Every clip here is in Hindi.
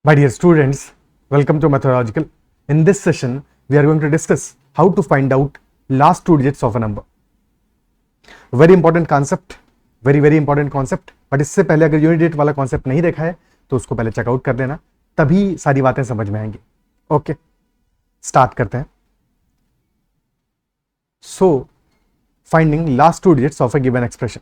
My dear students, welcome to Methodological. In this session, we are going to discuss how to find out last two digits of a number. Very important concept, very important concept. But इससे पहले अगर यूनिट डेट वाला कॉन्सेप्ट नहीं देखा है तो उसको पहले चेकआउट कर देना, तभी सारी बातें समझ में आएंगी. ओके, स्टार्ट करते हैं. So finding last two digits of a given expression.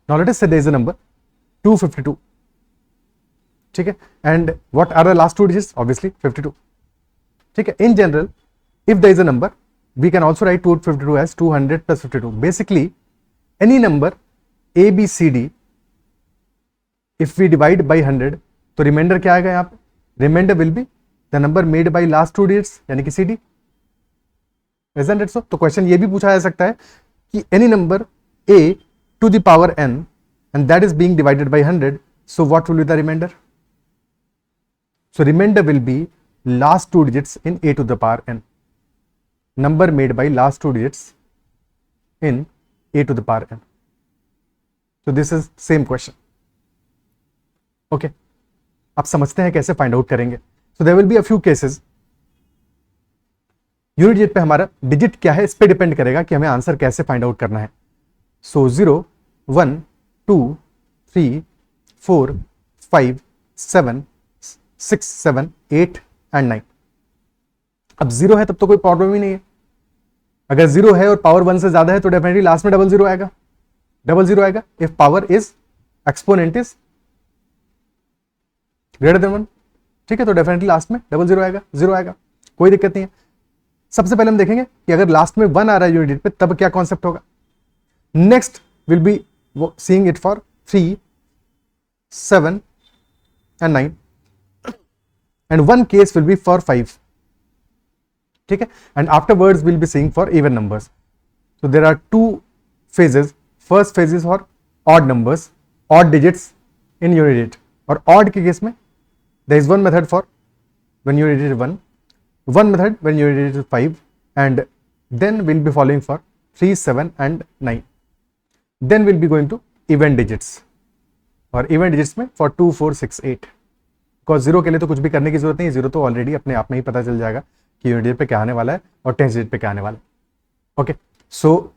Now let us say there is a number 252. ठीक है, and what are the last two digits? Obviously 52. ठीक है, in general if there is a number we can also write 252 as 200 plus 52. Basically any number a b c d if we divide by 100 तो रिमाइंडर क्या आएगा यहाँ पे? Reminder will be the number made by last two digits यानी कि C D. Isn't it so? तो क्वेश्चन ये भी पूछा जा सकता है कि any number a to the power n and that is being divided by 100, so what will be the remainder? So remainder will be last two digits in a to the power n, number made by last two digits in a to the power n. So this is same question. Okay, अब समझते हैं कैसे फाइंड आउट करेंगे. So there will be a few cases. Unit digit पे हमारा डिजिट क्या है इस पे डिपेंड करेगा कि हमें आंसर कैसे फाइंड आउट करना है. So 0, 1, 2, 3, 4, 5, 7, 6, 7, 8 and 9. अब 0 है तब तो कोई प्रॉब्लम ही नहीं है. अगर 0 है और पावर 1 से ज्यादा है तो डेफिनेटली लास्ट में डबल जीरो आएगा. If power is exponent is greater than 1, ठीक है, तो डेफिनेटली लास्ट में डबल जीरो आएगा, कोई दिक्कत नहीं है. सबसे पहले हम देखेंगे कि अगर लास्ट में 1 आ रहा है यूनिट डिजिट पे तब क्या कॉन्सेप्ट होगा. Next will be seeing it for 3, 7 and 9 and one case will be for 5. ठीक है, and afterwards we'll be seeing for even numbers. So there are two phases. First phase is for odd numbers, odd digits in unit digit. और odd के केस में there is one method for when unit digit 1, one method when unit digit 5 and then we'll be following for 3, 7 and 9. Then we'll be going to even digits और even digits में for 2, 4, 6, 8. बिकॉज 0 के लिए तो कुछ भी करने की जरूरत नहीं, 0 तो ऑलरेडी अपने आप में ही पता चल जाएगा कि यूनिट डिजिट पे क्या आने वाला है और टेंथ डिजिट पे क्या आने वाला है. Okay, so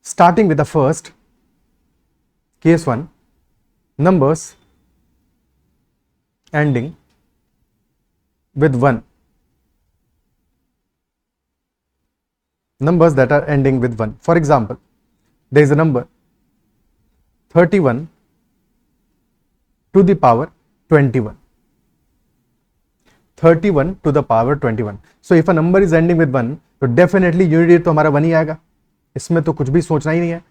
starting with the first case 1, numbers ending with 1, numbers that are ending with 1. For example, there is a number 31 to the power 21. 31 to the power 21. So if a number is ending with 1, तो definitely unit digit तो हमारा 1 ही आएगा, इसमें तो कुछ भी सोचना ही नहीं है.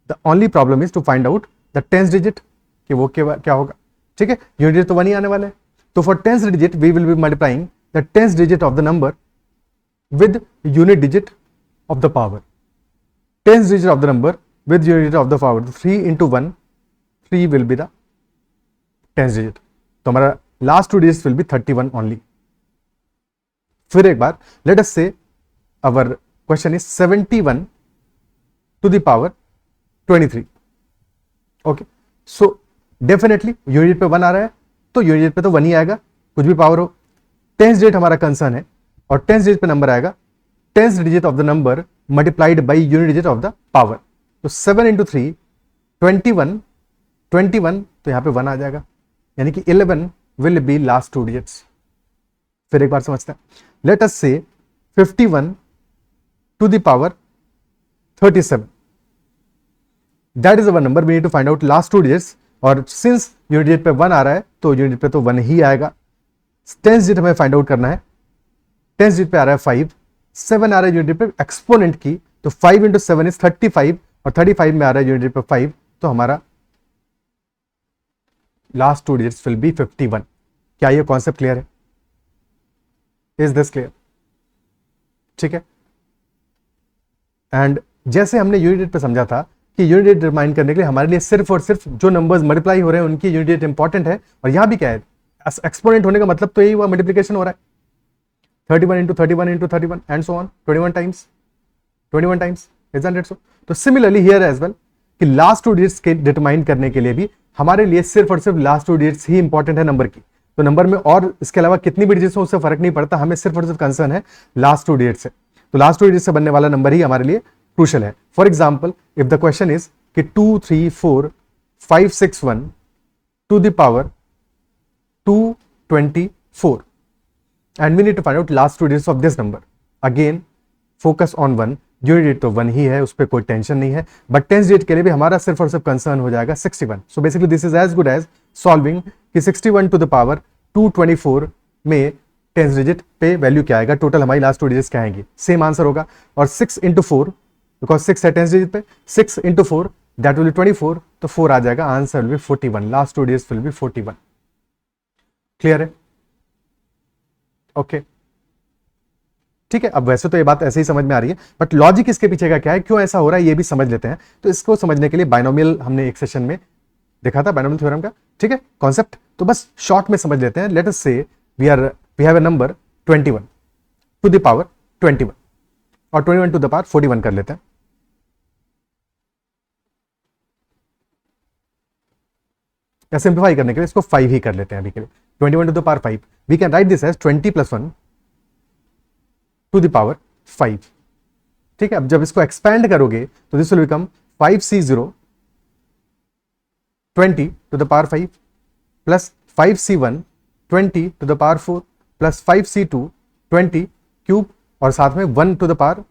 The only problem is to find out the tenth digit कि वो क्या होगा. ठीक है, unit digit तो 1 ही आने वाला है. तो for tenth digit we will be multiplying the tenth digit of the number with unit digit of the power. Tenth digit of the number with unit digit of the power. 3 into 1, 3 will be the tenth digit. तो हमारा last two digits will be 31 only. फिर एक बार let us say our question is 71 to the power 23. Okay, so definitely unit digit पे 1 आ रहा है तो unit digit पे तो 1 ही आएगा, कुछ भी पावर हो. टेंथ डिजिट हमारा कंसर्न है और टेंथ डिजिट पे नंबर आएगा tenth digit of the number multiplied by unit digit of the power. तो 7 into 3, 21, तो यहां पे 1 आ जाएगा, यानी कि 11 will be last two digits. फिर एक बार समझते हैं. Let us say 51 to the power 37. That is our number. We need to find out last two digits और सिंस यूनिट डिजिट पे 1 आ रहा है तो यूनिट डिजिट पे तो 1 ही आएगा. टेंथ डिजिट हमें फाइंड आउट करना है. टेंथ डिजिट पे आ रहा है 5, 7 आ रहा है यूनिट डिजिट पे एक्सपोनेंट की, तो 5 into 7 is 35 और 35 में आ रहा है यूनिट डिजिट पे 5, तो हमारा last two digits will B 51. क्या ये कॉन्सेप्ट क्लियर है? Is this clear? ठीक है. एंड जैसे हमने यूनिट डिजिट पे समझा था कि यूनिट डिजिट डिटरमाइन करने के लिए हमारे लिए सिर्फ और सिर्फ जो नंबर्स मल्टीप्लाई हो रहे हैं उनकी यूनिट डिजिट इंपॉर्टेंट है. और यहां भी क्या है, एक्सपोनेंट होने का मतलब तो यही हुआ, मल्टीप्लिकेशन हो रहा है. 31 into 31 into 31 and so on, 21 times. Isn't it so? तो सिमिलरली हियर एज वेल कि लास्ट टू डिजिट्स के डिटरमाइन करने के लिए भी हमारे लिए सिर्फ और सिर्फ लास्ट टू डिजिट्स ही इंपॉर्टेंट है नंबर की। तो नंबर में और इसके अलावा कितनी भी डिजिट्स हो उससे फर्क नहीं पड़ता, हमें सिर्फ और सिर्फ कंसर्न है लास्ट टू डिजिट से। तो लास्ट टू डिजिट से बनने वाला नंबर ही हमारे लिए क्रूशियल है। For example if the question is कि 2 3 4 5 6 1 to the power 224 and we need to find out last two digits of this number. Again focus on 1, unit digit तो 1 ही है, उस पर कोई टेंशन नहीं है, बट टेंस डिजिट के लिए भी हमारा सिर्फ और सिर्फ कंसर्न हो जाएगा 61। So basically this is as good as solving कि 61 टू द पावर 224 में टेंस डिजिट पे वैल्यू क्या आएगा, टोटल हमारी लास्ट टू डिजिट्स क्या आएंगी, सेम आंसर होगा। और 6 इंटू 4 बिकॉज 6 है टेंस डिजिट पे, 6 इंटू 4 दैट विल बी 24, तो 4 आ जाएगा, answer will B 41, last two digits will B 41। Clear है? ओके ठीक है। अब वैसे तो ये बात ऐसे ही समझ में आ रही है, बट लॉजिक इसके पीछे का क्या है, क्यों ऐसा हो रहा है, ये भी समझ लेते हैं। तो इसको समझने के लिए बाइनोमियल हमने एक सेशन में देखा था, बाइनोमियल थ्योरम का, ठीक है, कॉन्सेप्ट। तो बस शॉर्ट में समझ लेते हैं। Let us say we have a number 21 to the power 21 और 21 टू द पावर 41 कर लेते हैं। या सिंप्लीफाई करने के लिए इसको 5 ही कर लेते हैं अभी के लिए। 21 to the power 5 we can write this as 20 plus 1 to the power 5। ठीक है, अब जब इसको एक्सपैंड करोगे तो this will become 5c0 20 to the power 5 plus 5c1 20 to the power 4 plus 5c2 20 cube, और साथ में 1 टू द पावर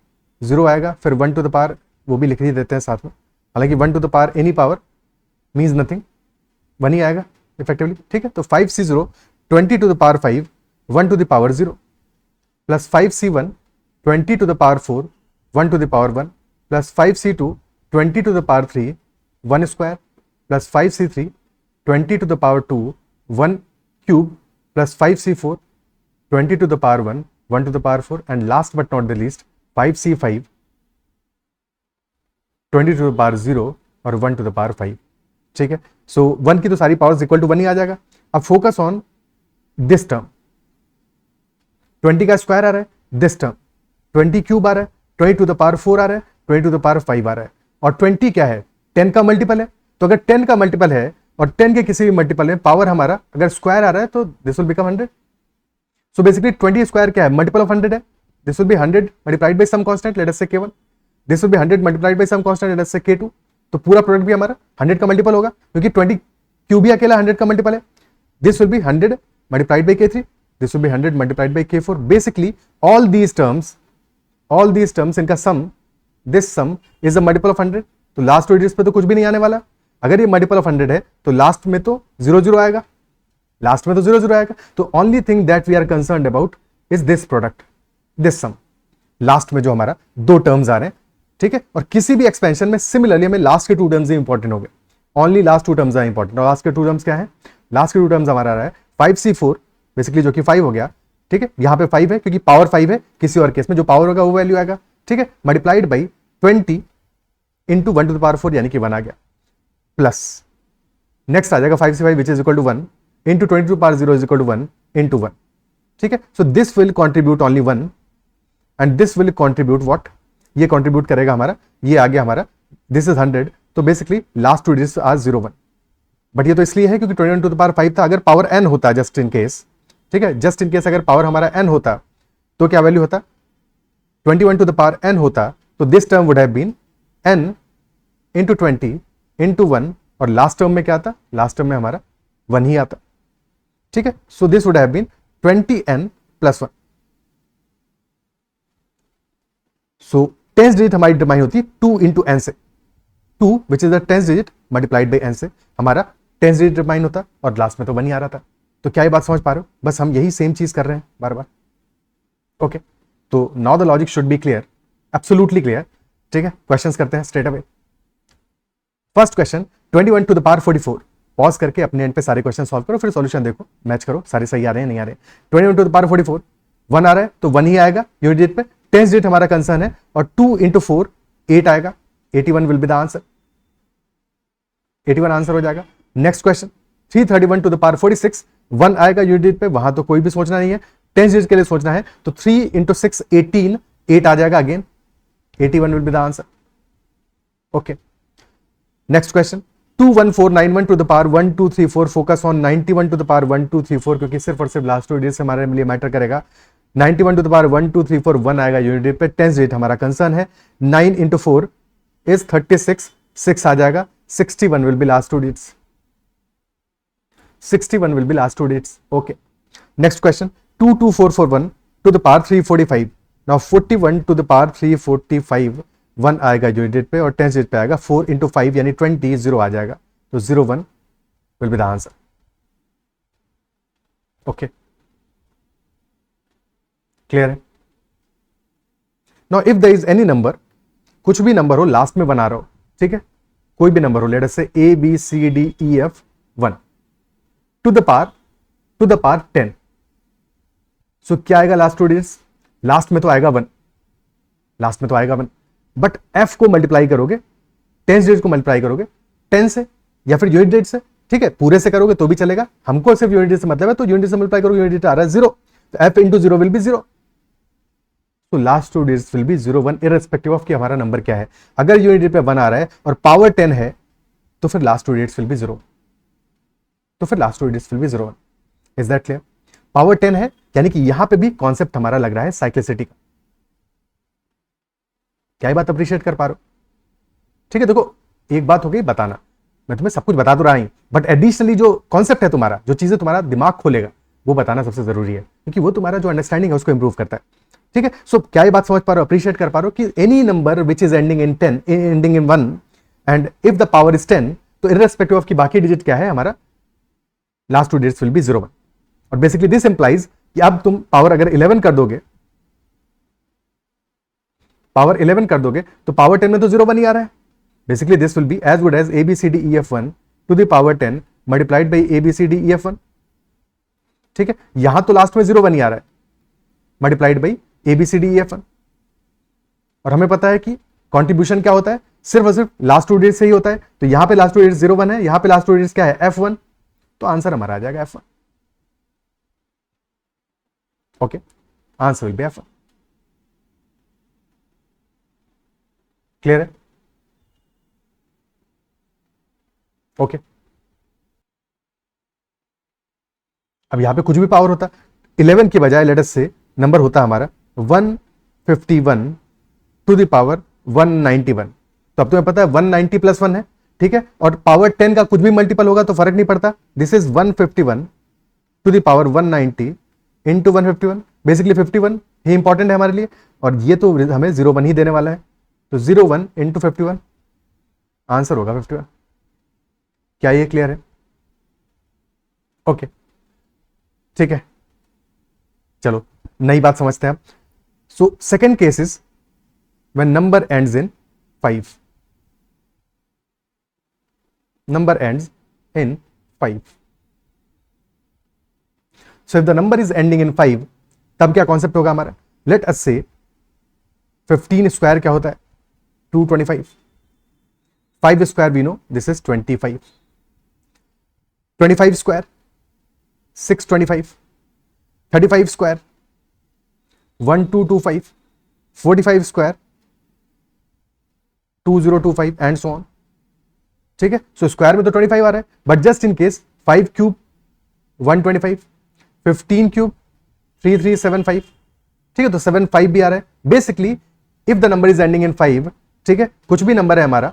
0 आएगा, फिर 1 टू द पावर वो भी लिख ही देते हैं साथ में, हालांकि 1 to the power any power means nothing, 1 ही आएगा इफेक्टिवली। ठीक है, तो 5c0 20 to the power 5 1 to the power 0 plus 5c1 20 to the power 4 1 to the power 1 plus 5c2 20 to the power 3 1 square plus 5c3 20 to the power 2 1 cube plus 5c4 20 to the power 1 1 to the power 4 and last but not the least 5c5 20 to the power 0 और 1 टू द पावर 5। ठीक है, सो 1 की तो सारी पावर्स इक्वल टू 1 ही आ जाएगा। अब फोकस ऑन दिस टर्म, 20 का स्क्वायर आ रहा है, दिस टर्म 20 क्यूब आ रहा है, 20 टू द पावर 4 आ रहा है, 20 टू द पावर 5 आ रहा है, और 20 क्या है, 10 का मल्टीपल है। तो अगर 10 का मल्टीपल है और 10 के किसी भी मल्टीपल में पावर हमारा अगर स्क्वायर आ रहा है तो this will become 100। So basically 20 square क्या है, मल्टीपल ऑफ 100 है, this will be 100 multiplied by some constant, let us say k1, this will be 100 multiplied by some constant, let us say k2। तो पूरा प्रोडक्ट भी हमारा 100 का मल्टीपल होगा, क्योंकि 20 क्यूब भी अकेला 100 का मल्टीपल है। This will be 100 multiplied bye k3, this will be 100 multiplied by k4. Basically all these terms इनका sum, this sum is a multiple of 100। तो लास्ट टू डिजिट्स पे तो कुछ भी नहीं आने वाला, अगर ये मल्टीपल ऑफ 100 है तो लास्ट में तो 0 आएगा, लास्ट में तो 0 आएगा। तो only thing that we are concerned about is this product, this sum, last में जो हमारा 2 टर्म्स आ रहे हैं। ठीक है, और किसी भी एक्सपेंशन में सिमिलरली हमें लास्ट के 2 टर्म्स ही इंपॉर्टेंट हो गए, only last 2 terms are important. और लास्ट के 2 टर्म्स क्या है, लास्ट के 2 टर्म्स हमारा आ रहा है 5c4 बेसिकली, जो कि 5 हो गया। ठीक है, यहां पे 5 है क्योंकि पावर 5 है, किसी और केस में जो पावर होगा वो वैल्यू आएगा। ठीक है, multiplied by 20 into 1 to the power 4 यानी कि 1 आ गया, प्लस नेक्स्ट आ जाएगा 5c5 which is equal to 1 into 20 to power 0 is equal to 1 into 1। ठीक है, so this will contribute only 1 and this will contribute what, ये कॉन्ट्रीब्यूट करेगा हमारा, ये आ गया हमारा, दिस इज 100। तो basically last 2 digits are 0 1, but ये तो इसलिए है क्योंकि 21 टू द पावर 5 था। अगर पावर n होता जस्ट इन केस, ठीक है, जस्ट इन केस अगर पावर हमारा n होता तो क्या वैल्यू होता, 21 टू द पावर n होता, तो this term would have been n into 20 into 1, और लास्ट टर्म में क्या आता, लास्ट टर्म में हमारा 1 ही आता। ठीक है, so this would have been 20n plus 1। So tens digit हमारी डिटरमाइन होती है 2 इंटू n से, 2 which is the tens digit multiplied by n से हमारा टेंस डिजिट डिटरमाइन होता, और लास्ट में तो 1 ही आ रहा था। तो क्या ये बात समझ पा रहे हो, बस हम यही सेम चीज कर रहे हैं बार बार। ओके, तो now the logic should be clear, absolutely clear. ठीक है, क्वेश्चंस करते हैं straight away. First question 21 to the power 44, pause करके अपने एंड पे सारे क्वेश्चन सॉल्व करो, फिर सॉल्यूशन देखो, मैच करो, सारे सही आ रहे हैं नहीं आ रहे। 21 टू द पावर 44, 1 आ रहा है तो 1 ही आएगा यूनिट डिजिट पे, टेंस डिजिट हमारा कंसर्न है, और 2 इंटू 4 8 आएगा, 81 will be the answer, 81 answer हो जाएगा। Next question 331 to the power 46, 1 आएगा यूनिट डिजिट पे, वहां तो कोई भी सोचना नहीं है, टेंस डिजिट के लिए सोचना है, तो 3 इंटू 6 18, 8 आ जाएगा again, 81 will be the answer. Okay, next question 21491 to the power 1234, focus on 91 to the power 1234 क्योंकि सिर्फ और सिर्फ लास्ट 2 डिजिट से हमारे लिए मैटर करेगा। 91 टू द पावर 1234 1 आएगा यूनिट डिजिट पे, 10th डिजिट हमारा कंसर्न है। 9 इंटू 4 इज 36, 6 आ जाएगा, 61 will be last 2 digits, 61 will be last 2 digits. Okay. Next question 22441 to the power 345. Now 41 to the power 345 1 आएगा यूनिट डिजिट पे और 10th डिजिट पे आएगा 4 इंटू 5 यानी 20, 0 आ जाएगा, तो 01 will be the answer. Okay. Clear है? Now if there is any number, कुछ भी नंबर हो लास्ट में बना रहा हो, ठीक है, कोई भी नंबर हो, लेट अस से A B C D E F 1 to the power 10, so क्या आएगा लास्ट 2 डिजिट्स? लास्ट में तो आएगा 1, लास्ट में तो आएगा 1, बट f को मल्टीप्लाई करोगे, 10th डिजिट को मल्टीप्लाई करोगे 10 से या फिर यूनिट डिजिट से, ठीक है, पूरे से करोगे तो भी चलेगा, हमको सिर्फ यूनिट डिजिट से मतलब है, तो यूनिट से मल्टीप्लाई करोगे, यूनिट डिजिट आ रहा है 0, तो f इंटू 0 विल बी 0, तो last 2 digits will B 0 1 irrespective of कि हमारा नंबर क्या है। अगर यूनिट डिजिट पे 1 आ रहा है और पावर 10 है तो फिर लास्ट 2 डिजिट्स विल बी 0, तो फिर last 2 digits will B 0 1। Is that clear? Power 10 है यानी कि यहां पे भी कॉन्सेप्ट हमारा लग रहा है साइक्लिसिटी का। क्या ये बात अप्रिशिएट कर पा रहे हो? ठीक है, देखो एक बात हो गई बताना, मैं तुम्हें सब कुछ बता तो रहा हूं, बट एडिशनली जो कॉन्सेप्ट है तुम्हारा, जो चीजें तुम्हारा दिमाग खोलेगा वो बताना सबसे जरूरी है, क्योंकि वो तुम्हारा जो अंडरस्टैंडिंग है उसको इंप्रूव करता है। ठीक है, सो क्या ये बात समझ पा रहे हो, अप्रिशिएट कर पा रहे हो कि any number which is ending in 10, ending in 1 and if the power is 10, तो इररिस्पेक्टिव ऑफ की बाकी डिजिट क्या है हमारा, लास्ट 2 डिजिट्स विल बी 0 1। और बेसिकली दिस इंप्लाइज कि अब तुम पावर अगर 11 कर दोगे, पावर 11 कर दोगे तो पावर 10 में तो 0 1 ही आ रहा है। Basically this will be as good as ABCDEF1 to the power 10 multiplied by ABCDEF1। ठीक है, यहां तो लास्ट में 0 1 ही आ रहा है, मल्टीप्लाइड बाई ABCDEF1। और हमें पता है कि कॉन्ट्रीब्यूशन क्या होता है, सिर्फ और सिर्फ लास्ट 2 डिजिट से ही होता है, तो यहां पे लास्ट 2 डिजिट 0 1 है, यहां पे लास्ट 2 डिजिट क्या है F1, तो आंसर हमारा आ जाएगा F1। Okay, answer will B F1। Clear है? ओके, अब यहां पे कुछ भी पावर होता, 11 की बजाय लेट अस से नंबर होता हमारा 151 टू द पावर 191, तो अब तुम्हें पता है 190 प्लस 1 है, ठीक है, और पावर 10 का कुछ भी मल्टीपल होगा तो फर्क नहीं पड़ता। This is 151 to the power 190 into 151, basically 51 ही इंपॉर्टेंट है हमारे लिए, और ये तो हमें 0 1 ही देने वाला है, तो 0 1 इंटू 51 आंसर होगा 51। क्या ये क्लियर है? ओके, ठीक है, चलो नई बात समझते हैं। So second case is when number ends in 5, number ends in 5। So if the number is ending in 5, तब क्या कॉन्सेप्ट होगा हमारा, लेट अस से 15 स्क्वायर क्या होता है 225, 5 square we know this is 25, 25 square 625, 35 square 1225, 45 square 2025 and so on. ठीक है, सो स्क्वायर में तो 25 आ रहा है, but just in case 5 cube 125, 15 cube 3375, ठीक है, तो 75 भी आ रहा है। Basically if the number is ending in 5, ठीक है, कुछ भी नंबर है हमारा,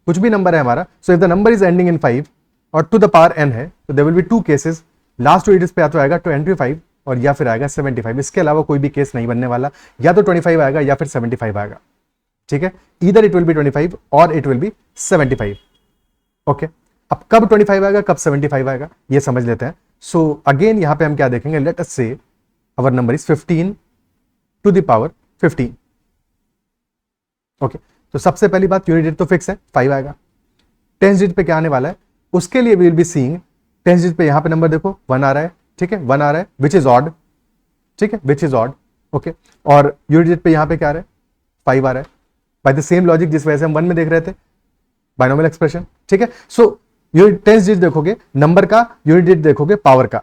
कुछ भी नंबर है हमारा, so if the number is ending in 5 और टू द पावर n है, तो there will be 2 cases, last 2 digits पे या तो आएगा 25 और या फिर आएगा 75, इसके अलावा कोई भी केस नहीं बनने वाला, या तो 25 आएगा या फिर 75 आएगा। ठीक है, ईदर इट विल बी 25 और इट विल बी 75। ओके, अब कब 25 आएगा कब 75 आएगा ये समझ लेते हैं। सो अगेन यहां पे हम क्या देखेंगे, let us say our number is 15 to the power 15। Okay, तो सबसे पहली बात यूनिट डिजिट तो फिक्स है 5 आएगा, 10th डिजिट पे क्या आने वाला है उसके लिए we will be seeing 10th digit पे यहां पे नंबर देखो 1 आ रहा है, ठीक है, 1 आ रहा है विच इज ऑड, ठीक है, विच इज ऑड। ओके, और यूनिट डिजिट पे यहां पे क्या आ रहा है 5 आ रहा है, बाय द सेम लॉजिक जिस वजह से हम 1 में देख रहे थे, बाइनोमियल एक्सप्रेशन। ठीक है, सो यूनिट 10th डिजिट देखोगे नंबर का, यूनिट डिजिट देखोगे पावर का,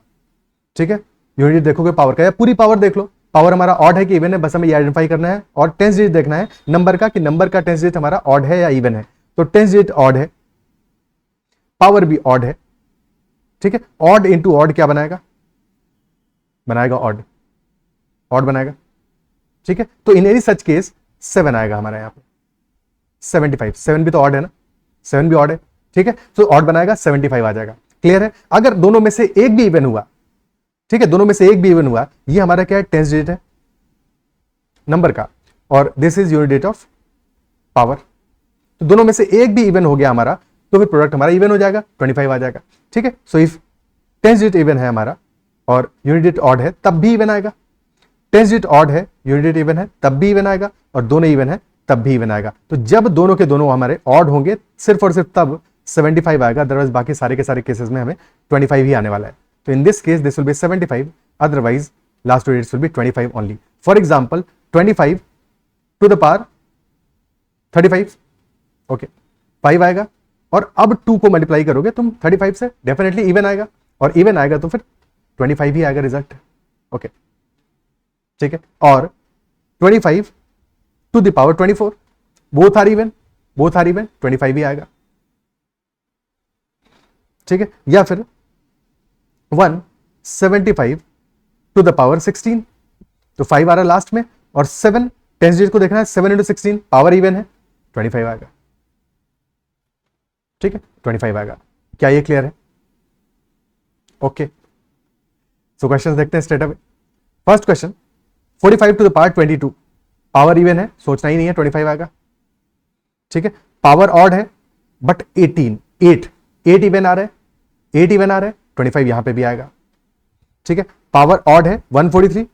ठीक है, यूनिट डिजिट देखोगे पावर का, या पूरी पावर देख लो, पावर हमारा ऑड है कि इवन है, बस हमें ये आइडेंटिफाई करना है, और 10th डिजिट देखना है नंबर का कि नंबर का 10th डिजिट हमारा ऑड है या इवन है। तो 10 डिजिट ऑड है, पावर भी ऑड है, ठीक है। ऑड इंटू ऑड क्या बनाएगा, बनाएगा ऑड, ऑड बनाएगा, ठीक है। तो इन एनी सच केस 7 आएगा हमारा यहाँ पे 75, 7 भी तो ऑड है ना, 7 भी ऑड है, ठीक है। तो ऑड बनाएगा 75 आ जाएगा। क्लियर है। अगर दोनों में से एक भी इवन हुआ, ठीक है, दोनों में से एक भी इवन हुआ, ये हमारा क्या है, 10 डिजिट है नंबर का, और this is unit of power. तो दोनों में से एक भी इवन हो गया हमारा, तो फिर प्रोडक्ट हमारा इवन हो जाएगा, 25 आ जाएगा, ठीक है। सो इफ 10 डिजिट इवन है हमारा और यूनिट डिजिट ऑड है तब भी इवन आएगा, 10 डिजिट ऑड है, यूनिट डिजिट इवन है तब भी इवन आएगा, और दोनों इवन है तब भी इवन आएगा। तो जब दोनों के दोनों हमारे ऑड होंगे सिर्फ और सिर्फ तब 75 आएगा, अदरवाइज बाकी सारे के सारे केसेस में हमें 25 ही आने वाला है। तो in this case this will be 75, otherwise last two digits will be 25 only. For example 25 to the power 35, okay, 5 आएगा, और अब 2 को मल्टीप्लाई करोगे तुम 35 से, डेफिनेटली इवन आएगा, और इवन आएगा तो फिर 25 ही आएगा रिजल्ट, ओके, ठीक है। और 25 to the power 24, both are even, both are even, 25 ही आएगा, ठीक है। या फिर 175 टू द पावर 16, तो 5 आ रहा है लास्ट में, और 7 10 डिजिट को देखना है, 7 इंटू 16 पावर इवन है, 25 आएगा, ठीक है, 25 आएगा। क्या ये क्लियर है? ओके, सो क्वेश्चंस देखते हैं straight away. First question, 45 to the power 22, power even है, सोचना ही नहीं है, 25 आएगा, ठीक है। पावर ऑड है बट 8 इवन आ रहा है, 8 इवन आ रहा है, 25 यहां पे भी आएगा, ठीक है। पावर ऑड है 143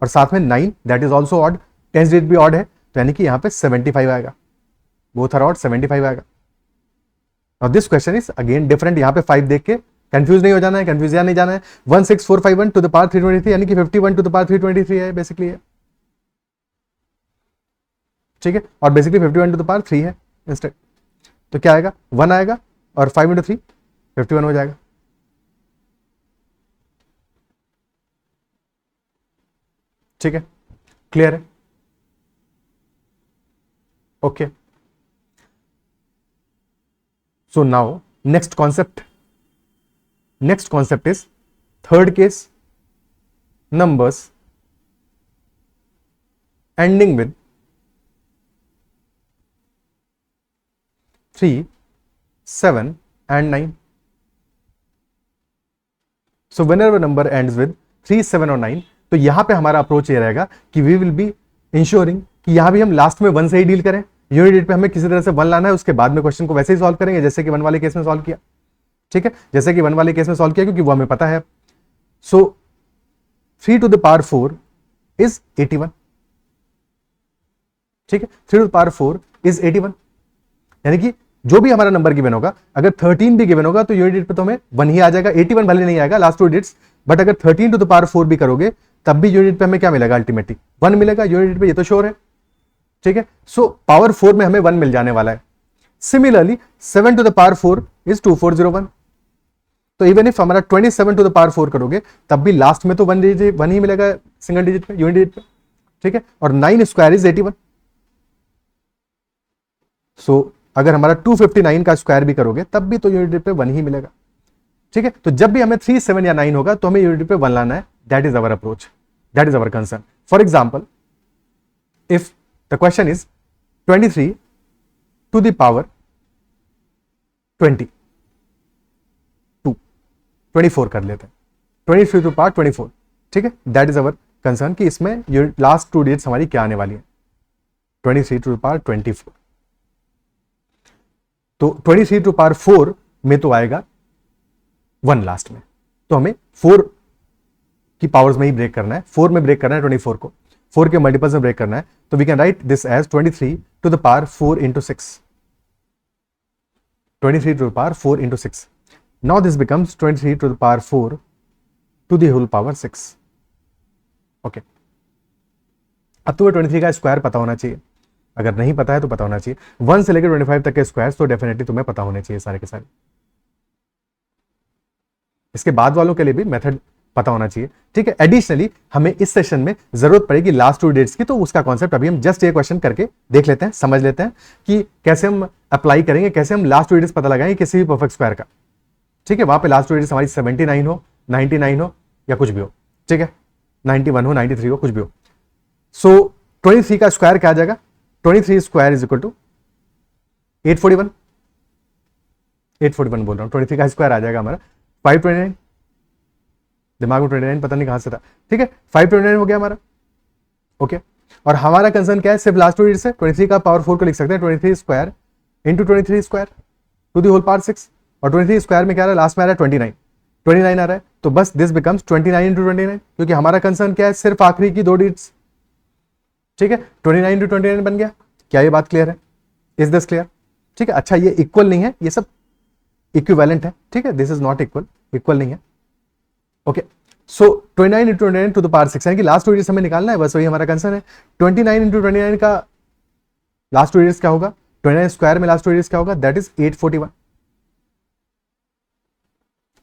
और साथ में 9 that is also odd, 10 digit भी ऑड है, तो यानी कि यहां पे 75 आएगा, बोथ आर ऑड, 75 आएगा। और this question is again different, यहां पे 5 देख के कंफ्यूज नहीं हो जाना है, कंफ्यूज नहीं जाना है। 16451 टू द पावर 323 यानी कि 51 टू द पावर 323 है बेसिकली है, ठीक है, और बेसिकली 51 टू द पावर 3 है इंस्टेड। तो क्या आएगा, 1 आएगा, और 5 इंटू 3 51 हो जाएगा, ठीक है, क्लियर है, okay. So now next concept is third case, numbers ending with 3, 7 and 9. So whenever number ends with 3, 7 और 9, तो यहां पे हमारा अप्रोच ये रहेगा कि वी विल बी इंश्योरिंग कि यहां भी हम लास्ट में 1 से ही डील करें, यूनिट डिजिट पे हमें किसी तरह से 1 लाना है, उसके बाद में क्वेश्चन को वैसे ही सॉल्व करेंगे जैसे कि 1 वाले केस में सॉल्व किया, ठीक है, जैसे कि 1 वाले केस में सॉल्व किया, क्योंकि वो हमें पता है। सो 3 टू द पावर 4 इज 81, ठीक है, 3 टू द पावर 4 इज 81, यानी कि जो भी हमारा नंबर गिवन होगा, अगर 13 भी गिवन होगा तो यूनिट डिजिट पे तो हमें 1 ही आ जाएगा, 81 भले नहीं आएगा लास्ट 2 डिजिट्स, बट अगर 13 टू द पावर 4 भी करोगे तब भी यूनिट पे हमें क्या मिलेगा, अल्टीमेटली 1 मिलेगा यूनिट पे, ये तो श्योर है, ठीक है। सो पावर 4 में हमें 1 मिल जाने वाला है। Similarly 7 to the power 4 is 2401, तो इवन इफ हमारा 27 टू द पावर 4 करोगे तब भी लास्ट में तो 1 ही मिलेगा सिंगल डिजिट पे, यूनिट डिजिट पे, ठीक है। और 9 स्क्वायर इज 81, सो अगर हमारा 259 का स्क्वायर भी करोगे तब भी तो यूनिट डिजिट पे 1 ही मिलेगा, ठीक है। तो जब भी हमें 3, 7 या 9 होगा तो हमें यूनिट डिजिट पे 1 लाना है, that is our approach, that is our concern. For example if the question is 23 to the power 24 कर लेते हैं, 23 टू पावर 24, ठीक है, दैट इज अवर कंसर्न कि इसमें लास्ट 2 डिजिट्स हमारी क्या आने वाली है, 23 टू पावर 24, तो 23 टू पावर 4 में तो आएगा 1 लास्ट में, तो हमें 4 की पावर्स में ही ब्रेक करना है, 4 में ब्रेक करना है 24 को, 4 के मल्टीपल्स में ब्रेक करना है, तो we can write this as 23 to the power 4 into 6, 23 to the power 4 into 6। Now this becomes 23 to the power 4 to the whole power 6. Okay. अब तो 23 का स्क्वायर पता होना चाहिए, अगर नहीं पता है तो पता होना चाहिए, 1 से लेकर 25 तक के स्क्वायर तो डेफिनेटली तुम्हें पता होने चाहिए सारे के सारे। इसके बाद वालों के लिए भी मेथड पता होना चाहिए, ठीक है। एडिशनली हमें इस सेशन में जरूरत पड़ेगी लास्ट 2 डिजिट्स की, तो उसका कॉन्सेप्ट अभी हम जस्ट ये क्वेश्चन करके देख लेते हैं, समझ लेते हैं कि कैसे हम अप्लाई करेंगे, कैसे हम लास्ट 2 डिजिट्स पता लगाएंगे किसी भी परफेक्ट स्क्वायर का, ठीक है। वहां पे लास्ट 2 डिजिट्स हमारी 79 हो, 99 हो या कुछ भी हो, ठीक है, 91 हो, 93 हो, कुछ भी हो। सो 23 का स्क्वायर क्या आ जाएगा, 23 स्क्वायर इज इक्वल टू 841, 841 बोल रहा हूं, 23 का स्क्वायर आ जाएगा हमारा 529, दिमाग में 29 पता नहीं कहां से था, ठीक है, 529 हो गया हमारा, ओके। और हमारा कंसर्न क्या है, सिर्फ लास्ट 2 डिजिट से 23 का पावर 4 को लिख सकते हैं, 23 square into 23 square to the whole power 6, और 23 स्क्वायर में क्या आ रहा है, लास्ट में आ रहा है 29 आ रहा है, तो बस दिस बिकम्स 29 इंटू 29, क्योंकि हमारा कंसर्न क्या है, सिर्फ आखिरी की 2 डिजिट्स, ठीक है। 29 इंटू 29 बन गया। क्या ये बात क्लियर है, इज दिस क्लियर, ठीक है। अच्छा, ये इक्वल नहीं है, ये सब इक्विवेलेंट है, ठीक है, this is not equal, equal नहीं है, okay. So 29 into 29 to the power 6, यानी कि लास्ट 2 डिजिट्स हमें निकालना है, बस वही हमारा कंसर्न है। 29 इंटू 29 का लास्ट 2 डिजिट्स क्या होगा, 29 स्क्वायर में लास्ट 2 डिजिट्स क्या होगा, दैट इज 841,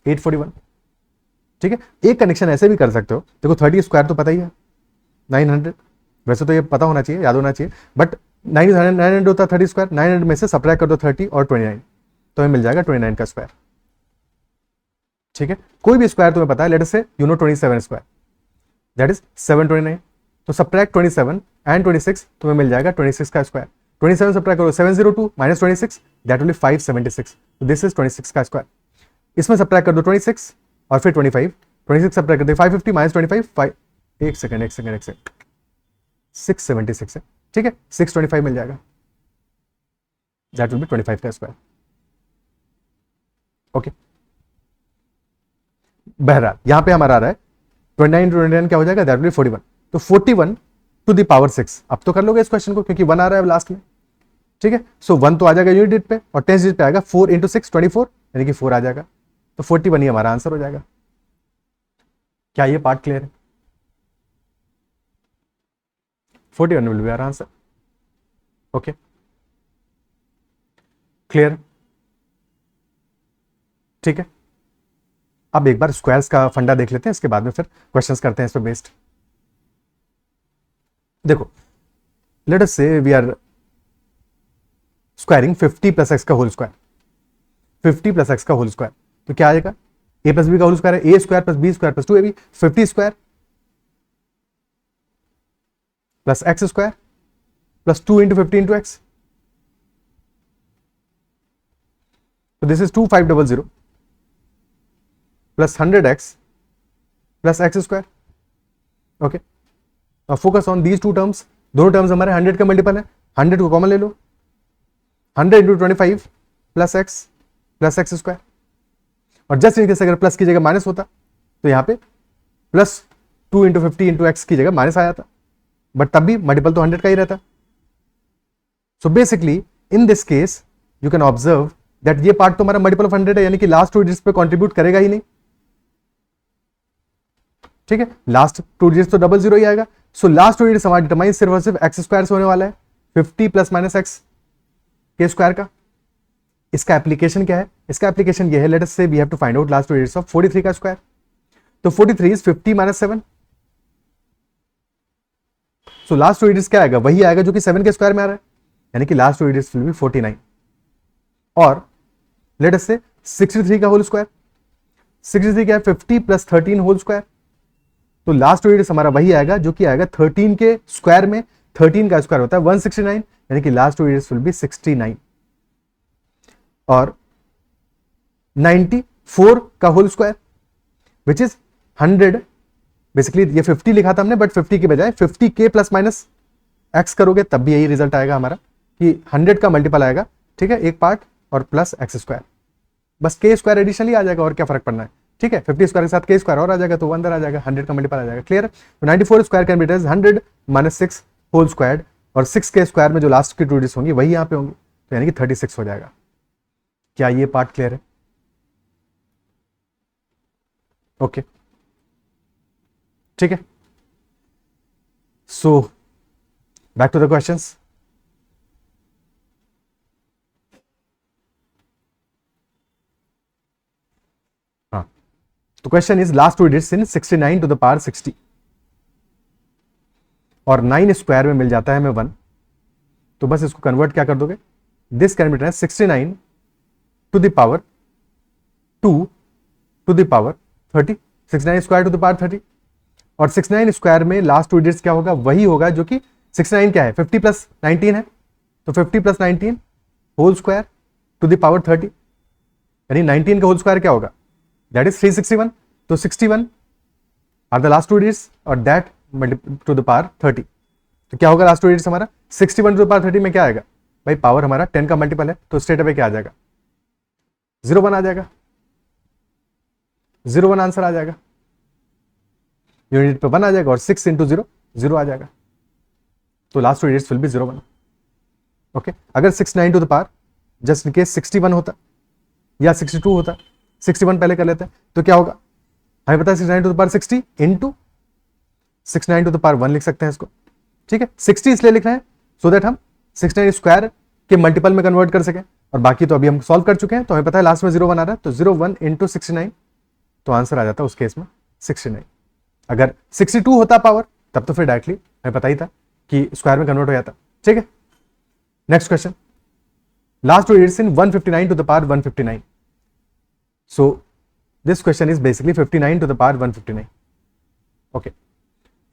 841, ठीक है। एक कनेक्शन ऐसे भी कर सकते हो, देखो 30 स्क्वायर तो पता ही है 900, वैसे तो ये पता होना चाहिए, याद होना चाहिए, बट 900 होता है 30 स्क्वायर, 900 में से सब्ट्रैक्ट कर दो 30 और 29, तो हमें मिल जाएगा 29 का स्क्वायर, ठीक है। कोई भी स्क्वायर तुम्हें पता है, लेट अस से you know 27 square that is 729, तो सब्ट्रैक्ट 27 एंड 26, तुम्हें मिल जाएगा 26 का स्क्वायर। 27 सब्ट्रैक्ट करो, 702 माइनस 26 दैट विल बी 576, तो दिस इज 26 का स्क्वायर। इसमें सब्ट्रैक्ट कर दो 26 और फिर 25, 26 सब्ट्रैक्ट कर दो 550 माइनस 25, 5, एक सेकंड 676 है, ठीक है, 625 मिल जाएगा, दैट विल बी 25 का स्क्वायर, ओके। बहरहाल यहां पे हमारा आ रहा है 29 29 क्या हो जाएगा, दैट विल बी 41, तो 41 टू द पावर 6, अब तो कर लोगे इस क्वेश्चन को, क्योंकि 1 आ रहा है लास्ट में, ठीक है। सो 1 तो आ जाएगा यूनिट डिजिट पे, और 10 डिजिट पे आएगा 4 इंटू 6 24, यानी कि 4 आ जाएगा, तो 41 ही हमारा आंसर हो जाएगा। क्या ये पार्ट क्लियर है, 41 will be our answer, okay, clear, ठीक है। अब एक बार स्क्वायर्स का फंडा देख लेते हैं, इसके बाद में फिर क्वेश्चंस करते हैं इस पर बेस्ड। देखो, let us say we are squaring 50 plus X का होल स्क्वायर, 50 प्लस एक्स का होल स्क्वायर, तो क्या आएगा, ए प्लस बी का होल स्क्वायर है, A square plus B square plus 2ab, 50 square plus X square plus 2 into 50 into X, तो this is 2500 plus 100x plus X square, okay. Focus on these 2 terms, दोनों टर्म्स हमारे 100 का मल्टीपल है, 100 को कॉमन ले लो, 100 इंटू 25 प्लस एक्स स्क्वायर, और जस्ट इनके से अगर प्लस की जगह माइनस होता तो यहां पे प्लस 2 इंटू 50 इंटू एक्स की जगह माइनस आ जाता, बट तब भी मल्टीपल तो 100 का ही रहता। So basically in this case you can observe that ये पार्ट तो हमारा मल्टीपल ऑफ 100 है, यानी कि लास्ट 2 डिजिट्स पे कंट्रीब्यूट करेगा ही नहीं, ठीक है, लास्ट 2 डिजिट्स तो 00 ही आएगा। सो लास्ट 2 डिजिट्स हमारा डिटरमाइन सिर्फ और सिर्फ एक्स स्क्वायर से होने वाला है, 50 प्लस माइनस एक्स के स्क्वायर का। इसका एप्लीकेशन क्या है, इसका एप्लीकेशन ये है, let us say we have to find out last 2 digits of 43 का स्क्वायर, तो 43 is 50 minus 7, so last 2 digits क्या आएगा, वही आएगा जो कि 7 के स्क्वायर में आ रहा है, यानी कि लास्ट 2 डिजिट्स विल बी 49, और लेट अस से 63 का होल स्क्वायर, 63 क्या है, 50 प्लस 13 होल स्क्वायर, तो लास्ट 2 डिजिट्स हमारा वही आएगा जो कि आएगा 13 के स्क्वायर में, 13 का स्क्वायर होता है 169, यानी कि लास्ट 2 डिजिट्स विल बी 69, और 94 का whole square which is 100, basically ये 50 लिखा था हमने, बट 50 के बजाय 50 के प्लस माइनस एक्स करोगे तब भी यही रिजल्ट आएगा हमारा कि 100 का मल्टीपल आएगा, ठीक है, एक पार्ट और प्लस एक्स स्क्वायर, बस के स्क्वायर एडिशनली आ जाएगा, और क्या फर्क पड़ना है, ठीक है। 50 स्क्वायर के साथ के स्क्वायर और आ जाएगा, तो वो अंदर आ जाएगा, 100 का मल्टीपल आ जाएगा, क्लियर है। तो 94 square can be written 100 minus 6 whole square, और 6 के स्क्वायर में जो लास्ट की 2 डिजिट्स होंगी वही यहां पे होंगी, तो यानी कि 36 हो जाएगा। क्या ये पार्ट क्लियर है, ओके, ठीक है। So back to the questions, हाँ, तो question is last two digits in 69 to the power 60 और 9 स्क्वायर में मिल जाता है हमें 1, तो बस इसको कन्वर्ट क्या कर दोगे, this can be written 69 to the power 2 to the power 30, 69 square to the power 30, और 69 स्क्वायर में लास्ट टू डिजिट्स क्या होगा, वही होगा जो कि 69 क्या है, 50 प्लस 19 है, तो 50 plus 19 whole square to the power 30, यानी 19 का होल स्क्वायर क्या होगा, दैट इज 361, तो 61 are the last two digits और दैट टू द पावर 30, तो क्या होगा लास्ट टू डिजिट्स हमारा 61 टू द पावर 30 में क्या आएगा भाई, पावर हमारा 10 का मल्टीपल है, तो स्ट्रेट अवे क्या आ जाएगा, 01 आ जाएगा, 01 आंसर आ जाएगा, यूनिट पे 1 आ जाएगा और 6 इंटू 0 0 आ जाएगा, तो last two digits will be 01। Okay, अगर 69 to the power just in case 61 होता या 62 होता, 61 पहले कर लेते हैं, तो क्या होगा हमें पता है 69 to the power 60 into 69 to the power 1 लिख सकते हैं इसको, ठीक है। 60 इसलिए लिख रहे हैं सो दैट हम 69 स्क्वायर के मल्टीपल में कन्वर्ट कर सकें, और बाकी तो अभी हम सॉल्व कर चुके हैं, तो हमें पता है लास्ट में 01 आ रहा है, तो 01 इंटू 69, तो आंसर आ जाता है उस केस में 69। अगर 62 होता पावर तब तो फिर डायरेक्टली हमें पता ही था कि स्क्वायर में कन्वर्ट हो जाता, ठीक है। Next question, last two digits in 159 to the power 159, so this question is basically 59 to the power 159, okay,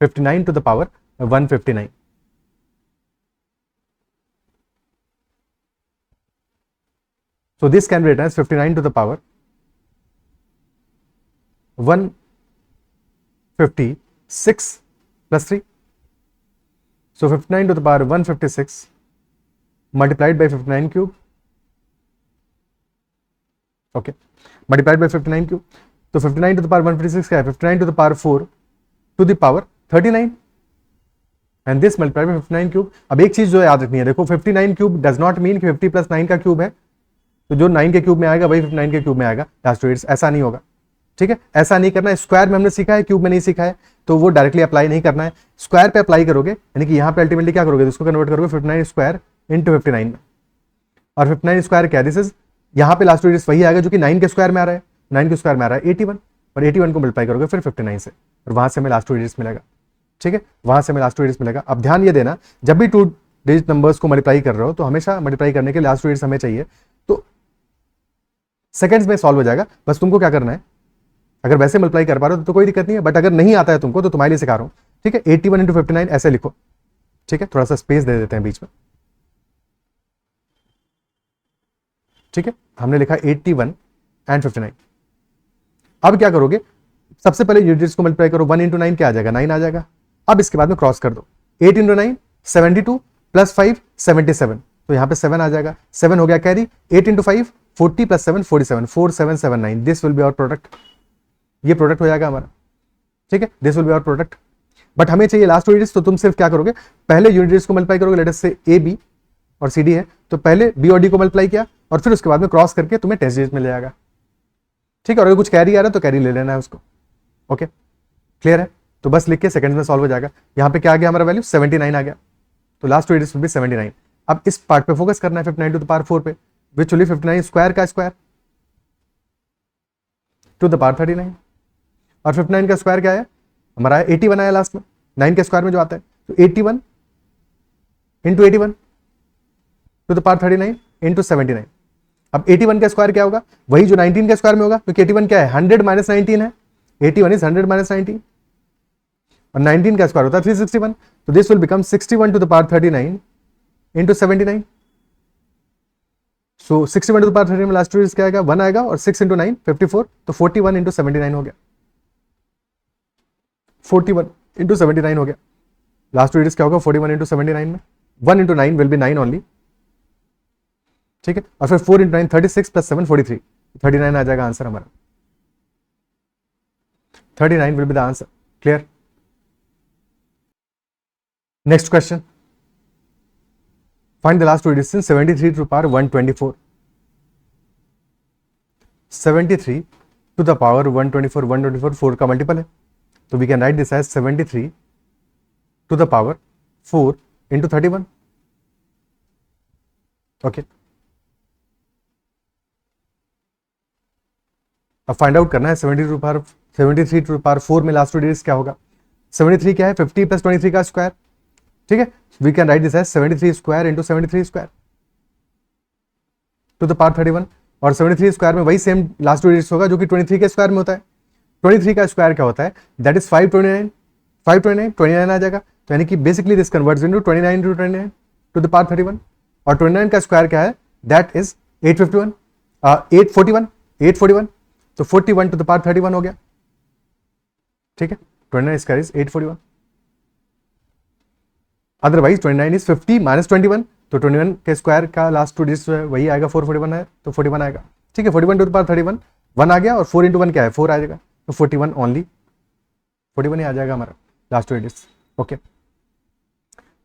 59 to the power 159, so this can be written as 59 to the power 156 plus 3, so 59 to the power 156 multiplied by 59 cube, okay, multiplied by 59 cube, तो 59 to the power 156 क्या है, 59 to the power 4 to the power 39 and this multiplied by 59 cube। अब एक चीज जो याद रखनी है, देखो 59 क्यूब डज नॉट मीन कि 50 प्लस 9 का क्यूब है, तो जो 9 के क्यूब में आएगा वही 59 के क्यूब में आएगा लास्ट टू डिजिट्स, ऐसा नहीं होगा, ठीक है। ऐसा नहीं करना है, स्क्वायर में हमने सीखा है, क्यूब में नहीं सीखा है, तो वो डायरेक्टली अप्लाई नहीं करना है, स्क्वायर पे अप्लाई करोगे, यानी कि यहाँ पे अल्टीमेटली क्या करोगे, इसको कन्वर्ट करोगे 59 स्क्वायर इंटू 59 में, और 59 स्क्वायर क्या, दिस इज यहाँ पे लास्ट टू डिजिट्स वही आएगा जो कि 9 के स्क्वायर में आ रहा है, 9 के स्क्वायर में आ रहा है 81, और 81 को मल्टीप्लाई करोगे फिर 59 से, और वहां से हमें लास्ट टू डिजिट्स मिलेगा, ठीक है, वहां से हमें लास्ट टू डिजिट्स मिलेगा। अब ध्यान ये देना, जब भी टू डिजिट नंबर्स को मल्टीप्लाई कर रहे हो तो हमेशा मल्टीप्लाई करने के लास्ट टू डिजिट्स हमें चाहिए, तो सेकंड्स में सॉल्व हो जाएगा, बस तुमको क्या करना है, अगर वैसे मल्टीप्लाई कर पा रहे हो तो कोई दिक्कत नहीं है, बट अगर नहीं आता है तुमको तो तुम्हारे लिए सिखा रहा हूं, ठीक है। 81 इंटू 59 ऐसे लिखो, ठीक है, थोड़ा सा स्पेस दे देते हैं बीच में, ठीक है, हमने लिखा 81 एंड 59। अब क्या करोगे, सबसे पहले यूनिट्स को मल्टीप्लाई करो, 1 इंटू 9 क्या आ जाएगा, 9 आ जाएगा। अब इसके बाद में क्रॉस कर दो, 8 इंटू 9 72 प्लस 5 77, तो यहां पे 7 आ जाएगा, 7 हो गया carry, 8 into 5 40 plus 7 47, 4779, this will be our product, ये प्रोडक्ट हो जाएगा हमारा, ठीक है, this will be our product. But हमें चाहिए लास्ट टू डिजिट्स, तो तुम सिर्फ क्या करोगे, पहले यूनिट्स को मल्टीप्लाई करोगे, लेट अस से ए बी और सी डी है, तो पहले बी और डी को मल्टीप्लाई किया और फिर उसके बाद में क्रॉस करके तुम्हें टेस्ट डिजिट मिल जाएगा, ठीक है। और अगर कुछ कैरी आ रहा है तो कैरी ले लेना है उसको, ओके, क्लियर है। तो बस लिख के सेकंड में सॉल्व हो जाएगा। यहाँ पे क्या आ गया हमारा वैल्यू 79 आ गया, तो last two digits will B 79। अब इस पार्ट पे फोकस करना है 59 टू द पावर 4 पे, विच विल बी 59 स्क्वायर का स्क्वायर टू द पावर 39, और 59 का स्क्वायर क्या है हमारा है 81 आया लास्ट में, 9 के स्क्वायर में जो आता है, तो 81 into 81 to the power 39 into 79। अब 81 का स्क्वायर क्या होगा, वही जो 19 के स्क्वायर में होगा, क्योंकि 81 क्या है 100 माइनस 19 है, 81 इज 100 माइनस 19, और 19 का स्क्वायर होता है 361, तो this will become 61 to the power 39 into 79। So 61 to the power 39 में लास्ट क्या आएगा 1 आएगा, और 6 इंटू 9 54, तो 41 इंटू 79 हो गया, 41 इंटू 79 हो गया। लास्ट टू डिजिट्स क्या होगा 41 इंटू 79 में, 1 इंटू 9 विल बी 9 ओनली, ठीक है, और फिर 4 इंटू 9 36 प्लस 7 43, 39 आ जाएगा आंसर हमारा, 39 will be the answer, clear. Next question, find the last two digits in 73 to the power 124, 73 to the power 124, 124 4 का मल्टीपल है, तो we can write this as 73 to the power 4 into 31, okay. अब फाइंड आउट करना है 72 to the power 73 to the power 4 में लास्ट टू डिजिट्स क्या होगा? 73 क्या है? 50 प्लस 23 का स्क्वायर, ठीक है, we can write this as 73 square into 73 square to the power 31, और 73 स्क्वायर में वही सेम लास्ट टू डिजिट्स होगा जो कि 23 के स्क्वायर में होता है। 23 का स्क्वायर क्या होता है? दैट इज 529, 29 आ जाएगा, तो यानी कि basically this converts into 29 to the power 31, और 29 का स्क्वायर क्या है? दैट इज 841, 841, तो 41 टू द पावर 31 हो गया, ठीक है, 29 square is 841। Otherwise 29 is 50 minus 21, तो 21 के स्क्वायर का लास्ट टू डिजिट वही आएगा, 441 है, तो 41 आएगा, ठीक है, 41 टू द पावर 31, 1 आ गया, और 4 इंटू 1 क्या है? 4 आ जाएगा, तो 41 ओनली 41 ही आ जाएगा हमारा last two digits. Okay,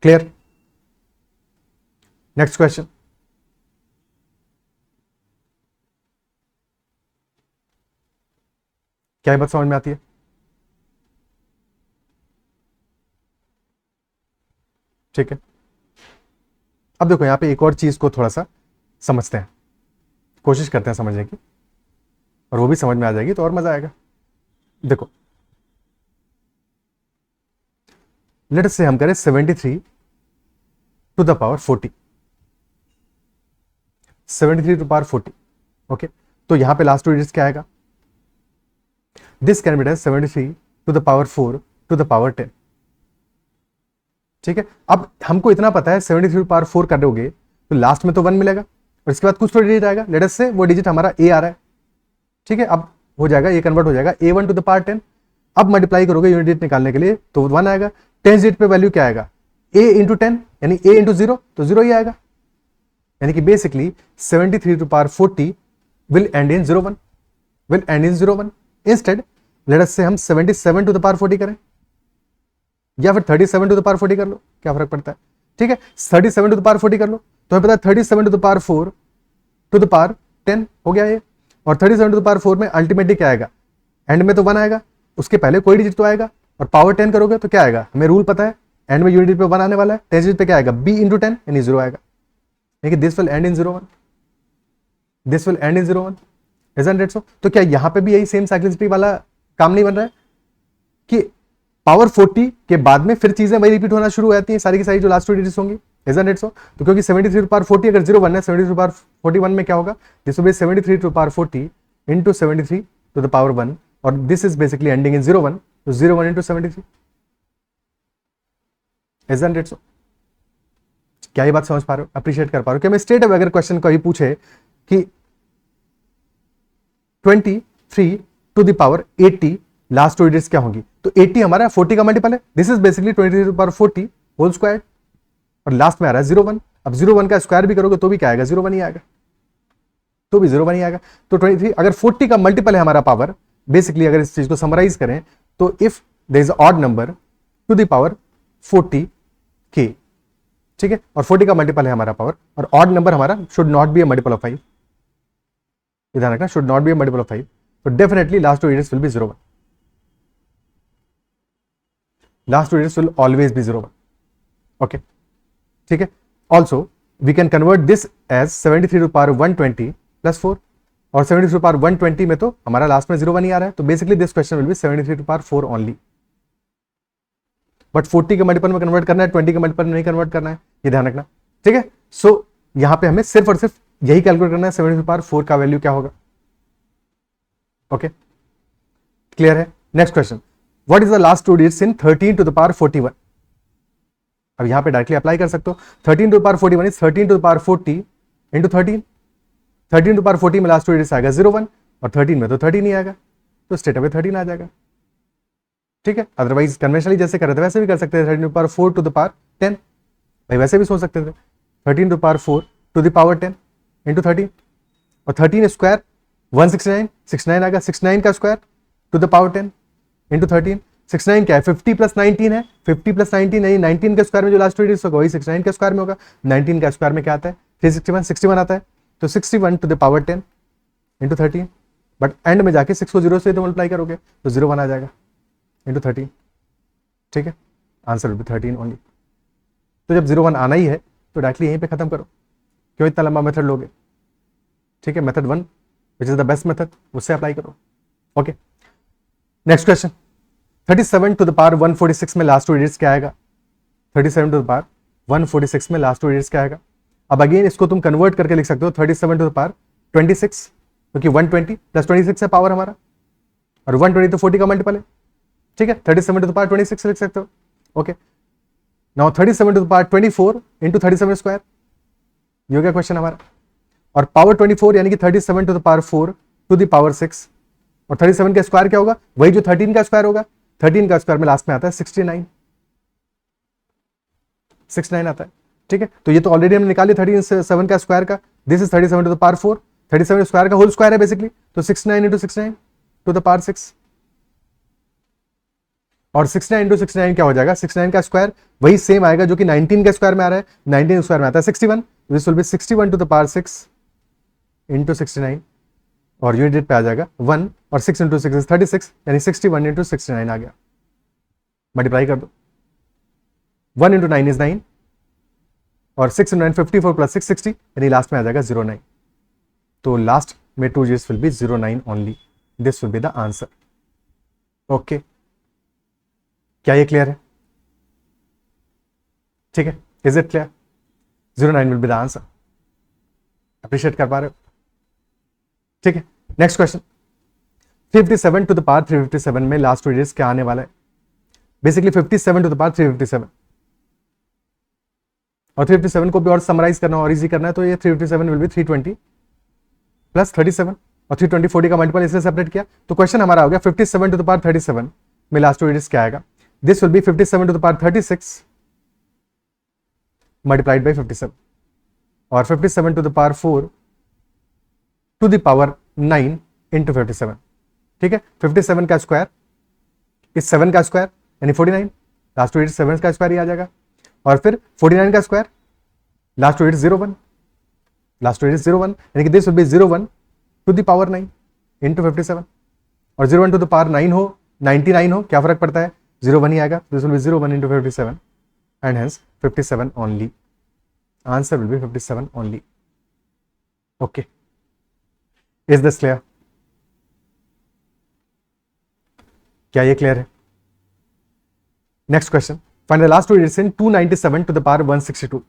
clear? Next question, क्या बात समझ में आती है? ठीक है, अब देखो यहां पे एक और चीज को थोड़ा सा समझते हैं, कोशिश करते हैं समझने की, और वो भी समझ में आ जाएगी तो और मजा आएगा। देखो लेट अस से हम करें 73 to the power 40, 73 to power 40, okay, तो यहां पे लास्ट टू डिजिट्स क्या आएगा? This can be 73 to the power 4 to the power 10, ठीक है। अब हमको इतना पता है 73 टू पावर 4 कर दोगे तो लास्ट में तो 1 मिलेगा, और इसके बाद कुछ तो डिजिट आएगा, लेट अस से वो डिजिट हमारा ए आ रहा है, ठीक है, अब हो जाएगा, ये कन्वर्ट हो जाएगा A1 टू द पावर 10, अब मल्टीप्लाई करोगे यूनिट डिजिट निकालने के लिए तो 1 आएगा, 10 डिजिट पे वैल्यू क्या आएगा? A इंटू 10, यानी A इंटू 0, तो 0 ही आएगा, यानी कि basically 73 to power 40 will end in 01, will end in 01। Instead let us से हम 77 टू द पावर 40 करें, या फिर 37 टू द पावर 40 कर लो, क्या फर्क पड़ता है, ठीक है, 37 टू द पावर 40 कर लो, तो हमें पता है 37 to the power 4 to the power 10 हो गया ये, और 37 टू द पावर 4 में अल्टीमेटली क्या आएगा? एंड में तो 1 आएगा, उसके पहले कोई डिजिट तो आएगा, और पावर 10 करोगे तो क्या आएगा? हमें रूल पता है, एंड में यूनिट डिजिट पे 1 आने वाला है, 10 डिजिट पे क्या आएगा? B इंटू 10, यानी 0 आएगा, यानी this will end in 01, this will end in 01, isn't it so? तो क्या यहां पे भी यही सेम साइक्लिसिटी वाला काम नहीं बन रहा है कि पावर 40 के बाद में फिर चीजें वही रिपीट होना शुरू हो जाती हैं, सारी की सारी जो लास्ट टू डिजिट्स होंगी, इजंट इट सो? तो क्योंकि 73 टू पावर 40 अगर 01 है, 73 टू पावर 41 में क्या होगा? This will be 73 to power 40 into 73 to the power 1, और this is basically ending in 01, तो 01 इंटू 73, इजंट इट सो? क्या ये बात समझ पा रहे हो, अप्रिशिएट कर पा रहे हो? क्या मैं स्ट्रेट अगर क्वेश्चन कभी पूछे कि 23 to the power 80 last two digits क्या होंगी, तो 80 हमारा 40 का मल्टीपल है, this is basically 23 to power 40 whole square, और लास्ट में आ रहा है 01, अब 01 का स्क्वायर भी करोगे तो भी क्या आएगा? 01 ही आएगा, तो भी 01 ही आएगा, तो 23 अगर 40 का मल्टीपल है हमारा पावर, बेसिकली अगर इस चीज को समराइज करें तो if there is odd number to the power 40 के, ठीक है, और 40 का मल्टीपल है हमारा पावर, और ऑड नंबर हमारा should not be a multiple of 5, ध्यान रखना, should not be a multiple of 5, तो definitely last two digits will be 01, last two digits will always be 01, okay, ठीक है। also we can convert this as 73 to power 120 plus 4, और 73 to power 120 में तो हमारा लास्ट में 01 ही आ रहा है, तो basically this question will be 73 to power 4 only, but 40 के मल्टीपल में कन्वर्ट करना है, 20 के मल्टीपल में नहीं कन्वर्ट करना है, ये ध्यान रखना, ठीक है। सो यहां पे हमें सिर्फ और सिर्फ यही कैलकुलेट करना है 73 to power 4 का वैल्यू क्या होगा, ओके, क्लियर है। Next question, What is the last two digits in 13 to the power 41? अब यहां पे डायरेक्टली अप्लाई कर सकते हो, 13 to the power 41 is 13 to the power 40 into 13, 13 to the power 40 में लास्ट टू डिजिट्स आएगा 01, और 13 में तो 13 नहीं आएगा, तो स्ट्रेट अवे 13 आ जाएगा, ठीक है। अदरवाइज कन्वेंशनली जैसे कर रहे थे वैसे भी कर सकते थे, 13 to the power 4 to the power 10, भाई वैसे भी सोच सकते थे, 13 to the power 4 to the power 10 into 13, और 13 स्क्वायर 169, 69 आएगा, 69 का square to the power 10 into 13, 69 क्या है? 50 प्लस 19 है, 50 प्लस 19 नहीं, 19 के स्क्वायर में जो लास्ट डिजिट होगा वही 69 के स्क्वायर में होगा, 19 का स्क्वायर में क्या आता है? 361, 61 आता है, तो 61 to the power 10 into 13, but end में जाके 6 को 0 से तो मल्टीप्लाई करोगे तो 01 आ जाएगा इंटू 13, ठीक है, आंसर विल बी 13 ओनली। तो जब 01 आना ही है तो डायरेक्टली यहीं पे खत्म करो, क्यों इतना लंबा मेथड लोगे, ठीक है। Method 1 which is the best method, उससे अप्लाई करो, okay. Next question, 37 to the power 146 में लास्ट टू डिजिट्स क्या आएगा? 37 टू द पावर 146 में लास्ट टू डिजिट्स क्या आएगा? अब अगेन इसको तुम कन्वर्ट करके लिख सकते हो 37 टू द पावर 26, क्योंकि 120 प्लस 26 है पावर हमारा, और 120 तो 40 का मल्टीपल है, ठीक है। 37 टू द पावर 26 लिख सकते हो, okay. Now 37 to the power 24 into 37 square, ये हो गया क्वेश्चन हमारा। और पावर 24 यानी कि 37 to the power 4 to the power 6, और 37 का स्क्वायर क्या होगा? वही जो 13 का स्क्वायर होगा। 13 का स्क्वायर में लास्ट में आता है 69, 69 आता है, ठीक है। तो ये तो ऑलरेडी हमने निकाली 37 का स्क्वायर का, this is 37 to the power 4, 37 square का होल स्क्वायर है बेसिकली, तो 69 इंटू 69 टू द पावर 6, और 69 इंटू 69 क्या हो जाएगा? 69 का स्क्वायर वही सेम आएगा जो कि 19 का स्क्वायर में आ रहा है, 19 स्क्वायर में आता है 61, this will be 61 to the power 6 into 69, और यूनिट पे आ जाएगा 1, और 6 इंटू 6 इज 36, यानी 61 इंटू 69 आ गया। मल्टीप्लाई कर दो, 1 इंटू 9 इज 9, और 6 इंटू 9 54 प्लस 6 60, यानी लास्ट में आ जाएगा 09। तो लास्ट में 2 digits will be 09 only, this will be the answer. Okay, क्या ये क्लियर है? ठीक है, is it clear? 09 will be the answer. Appreciate कर पा रहे हो? ठीक है, next question, 57 to the power 357 में लास्ट 2 digits क्या आने वाला है? बेसिकली 57 टू द पावर 357, और 357 को भी और समराइज करना और इजी करना है, तो ये 357 विल बी 320 प्लस 37, और 320 40 का मल्टीपल इससे सेपरेट किया, तो क्वेश्चन हमारा हो गया 57 टू द पावर 37 में लास्ट 2 digits क्या आएगा? This will be 57 to the power 36 multiplied by 57, और 57 to the power 4 to the power 9 into 57, ठीक है। 57 का स्क्वायर इस 7 का स्क्वायर यानी 49, लास्ट 2 digits 7 का स्क्वायर ही आ जाएगा, और फिर 49 का square last 2 digits 01, last 2 digits 01, यानी कि this will be 01 to the power 9 into 57, और 01 टू द पावर 9 हो 99 हो, क्या फर्क पड़ता है? 01 ही आएगा, this will be 01 into 57, and hence 57 only, answer will be 57 only. Okay, is this clear? क्या ये क्लियर है? Next question, find the last 2 digits in 297 to the power 162,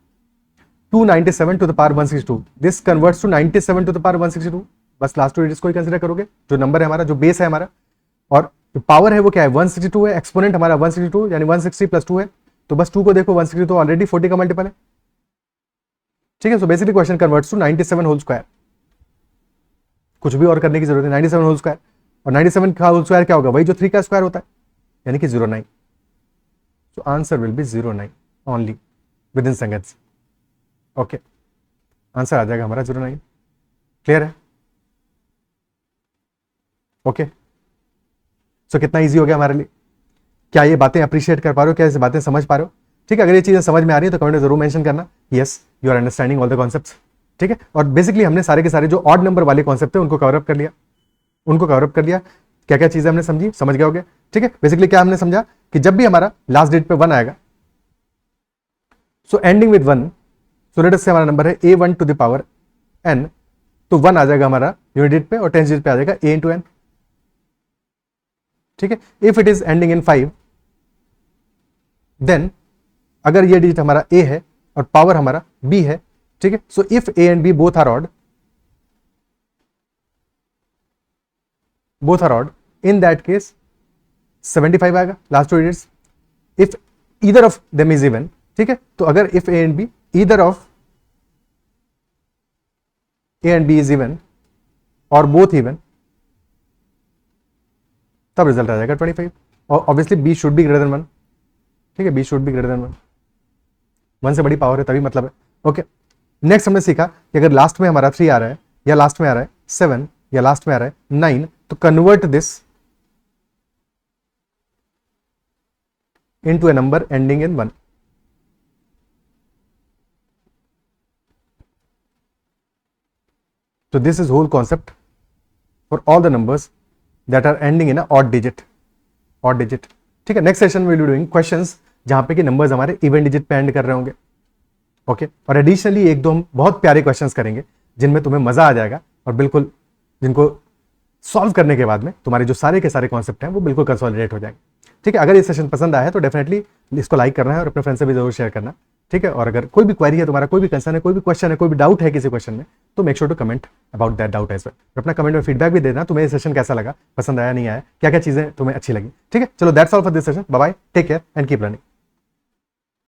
297 to the power 162, this converts to 97 to the power 162, बस लास्ट 2 digits को ही कंसीडर करोगे, जो नंबर है हमारा, जो बेस है हमारा, और जो पावर है वो क्या है? 162 है, एक्सपोनेंट हमारा 162 यानी 160 प्लस 2 है, तो बस 2 को देखो, 160 तो ऑलरेडी 40 का मल्टीपल है, ठीक है। So basically question converts to 97 whole square, कुछ भी और करने की जरूरत है, 97 होल स्क्वायर, और 97 का होल स्क्वायर क्या होगा? वही जो 3 का स्क्वायर होता है, यानी कि 09। So answer will be 09 only within seconds. Okay, answer आ जाएगा हमारा 09। क्लियर है? ओके, सो कितना इजी हो गया हमारे लिए? क्या ये बातें अप्रिशिएट कर पा रहे हो? क्या ये बातें समझ पा रहे हो? ठीक है, अगर ये चीजें समझ में आ रही है तो कमेंट में जरूर मेंशन करना, yes you are understanding all the concepts, ठीक है। और बेसिकली हमने सारे के सारे जो ऑड नंबर वाले कॉन्सेप्ट है उनको कवर अप कर लिया, क्या क्या चीजें हमने समझी, समझ गए होगे, ठीक है। बेसिकली क्या हमने समझा कि जब भी हमारा लास्ट डेट पे 1 आएगा, सो ending with 1, so let us से हमारा नंबर है a1 to the power n, तो 1 आ जाएगा हमारा यूनिट डेट पे, और 10th डिजिट पे आ जाएगा a इंटू n, ठीक है। If it is ending in 5, then अगर ये डिजिट हमारा a है और पावर हमारा b है, ठीक है, so if a and b both are odd, in that case 75 आएगा last 2 digits. If either of them is even, ठीक है, तो अगर if a and b either of a and b is even और बोथ इवन, तब रिजल्ट आ जाएगा 25, और obviously b should be greater than 1, ठीक है, b should be greater than 1, 1 से बड़ी पावर है तभी मतलब है। ओके, नेक्स्ट हमने सीखा कि अगर लास्ट में हमारा 3 आ रहा है, या लास्ट में आ रहा है 7, या लास्ट में आ रहा है 9, तो convert this into A number ending in 1। So this is whole concept for all the numbers that are ending in a odd digit, ठीक है। नेक्स्ट सेशन में विल बी डूइंग क्वेश्चंस जहां पे कि नंबर्स हमारे इवन डिजिट पे एंड कर रहे होंगे, ओके। और एडिशनली एक दो हम बहुत प्यारे क्वेश्चंस करेंगे जिनमें तुम्हें मजा आ जाएगा, और बिल्कुल जिनको सॉल्व करने के बाद में तुम्हारे जो सारे के सारे कॉन्सेप्ट हैं वो बिल्कुल कंसोलिडेट हो जाएंगे। ठीक है, अगर ये सेशन पसंद आया है तो डेफिनेटली इसको लाइक करना है और अपने फ्रेंड से भी जरूर शेयर करना। ठीक है, और अगर कोई भी क्वेरी है तुम्हारा, कोई भी कंसर्न है, कोई भी क्वेश्चन है, कोई भी डाउट है किसी क्वेश्चन में, तो make sure to comment about that doubt as well. और अपना कमेंट में फीडबैक भी देना, तुम्हें ये सेशन कैसा लगा, पसंद आया नहीं आया, क्या क्या चीजें तुम्हें अच्छी लगी। ठीक है, चलो that's all for this session. Bye bye, take care and keep learning.